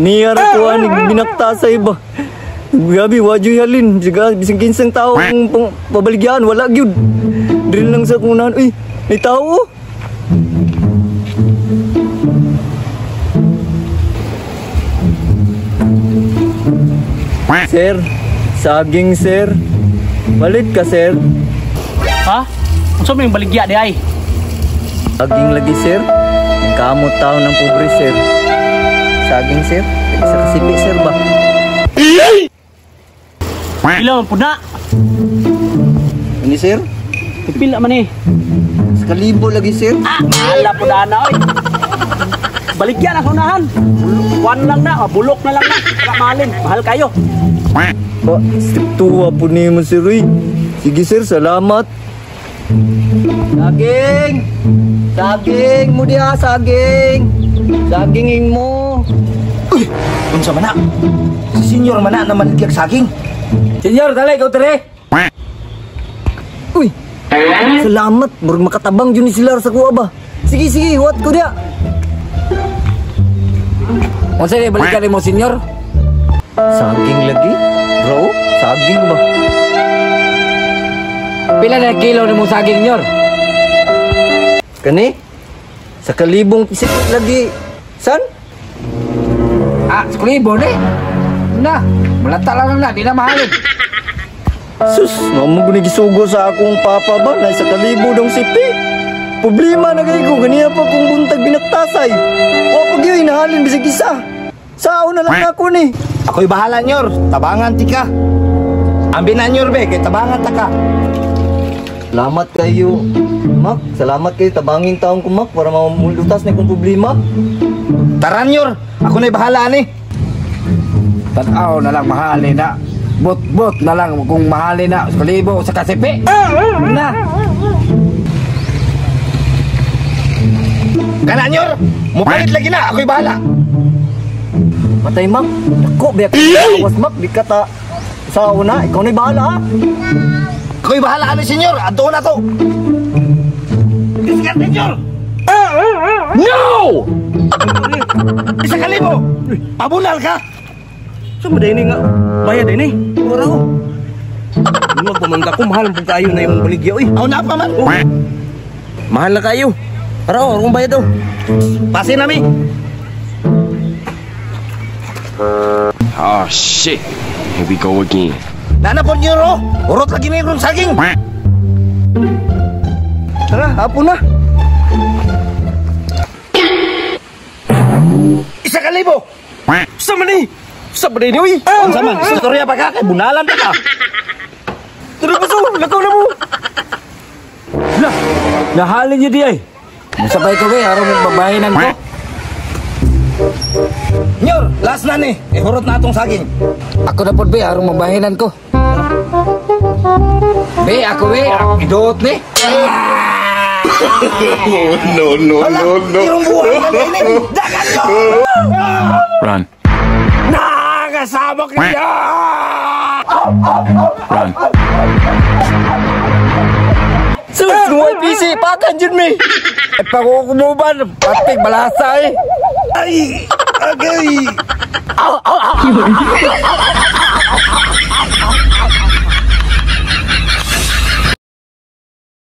Ganiyar ako aning binaktasay ba. Gabi wajoy halin juga bising kinsang tao ang pabaligyan wala gyud. Drill lang sa kunahan. Uy, may tao. Sir, saging sir. Balik ka sir. Ha? Unsa may baligya di ay? Saging lagi sir. Ang kamot tao ng pobre sir. Saging sir. Sa kasipi sir ba? Pila man puna. Ini sir? Pila man eh. Sekalibo lagi sir. Ala po na oy. Baligyan ang unahan. One lang na, bulok na lang na. Kamalin, mahal kayo. Ba, step 2 po ni mo sir. Sige sir, salamat. Saging! Saging mo dia, saging! Sagingin mo! Uy! Unsa man na? Si senyor man na maligyag saging. Senyor, dali, ikaw tere! Uy! Salamat! Murag makatabang yun ni Silar sa kuha ba? Sige, sige, huwat ko dia! Unsa ni balikan mo senyor? Saging lagi? Bro, saging ba? Pila na kilo ni mo saging nyor? Kani? Sa kalibong pisik lagi. San? Ah, 1,000 ni. Na, malata lang na, di na mahalin. Sus, mo ginisugo sa akong papa ba na sa kalibo dong sipi. Problema na kayo ko, ganiya pa kung buntag binaktasay. O pag yun, inahalin bisig isa. Sao na lang ako ni. Ako'y bahala nyor, tabangan ti ka. Ambi na nyor be, kay tabangan ta ka. Salamat kayo, Mak. Salamat kayo, tabangin taong ko, Mak, para mamulutas na kong problema. Tara nyor, ako na'y bahala ni. Tanaw na lang mahalin na. Bot-bot na lang kung mahalin na 1,000 sa kasipi. Na. Kana nyor, mupalit lagi na, ako'y bahala. Patay, Mak. Ako, biyak awas, Mak. Di ka ta sa una, ikaw na'y bahala, ha? Ako'y bahala ni senyor, ato na to. Discard senyor. No! 1,000. Pabunal ka. Saan ba ini nga? Bayad ini? Mura ko. Magpamangka ko, mahal po kayo na yung baligya. Uy, Aw na pa man. mahal na kayo. Para ko, kung bayad daw. Pasin nami. Oh shit. Here we go again. Nana po nyo ro. Urot lagi na yung saging. Tara, hapon na. 1,000. Sama ni! Sama ni, uy! Ang saman, istorya pa ka, kay bunalan pa ka. Tara pa so, lakaw na mo! Lah, nahalin niyo di ay. Masabay ko be, araw mong babahinan ko. Nyor, last na ni. Ihurot na atong saging. Ako na po be, araw mong babahinan ko. Be, ako be, iduot ni. No, no, no, no. Irong buhay na ini. Dagan ko! Run. Nakasabak niya! Run. Sus, nguhay PC, pakan dyan, me. Ay, pagkukumuban, patik balasa eh. Ay, agay.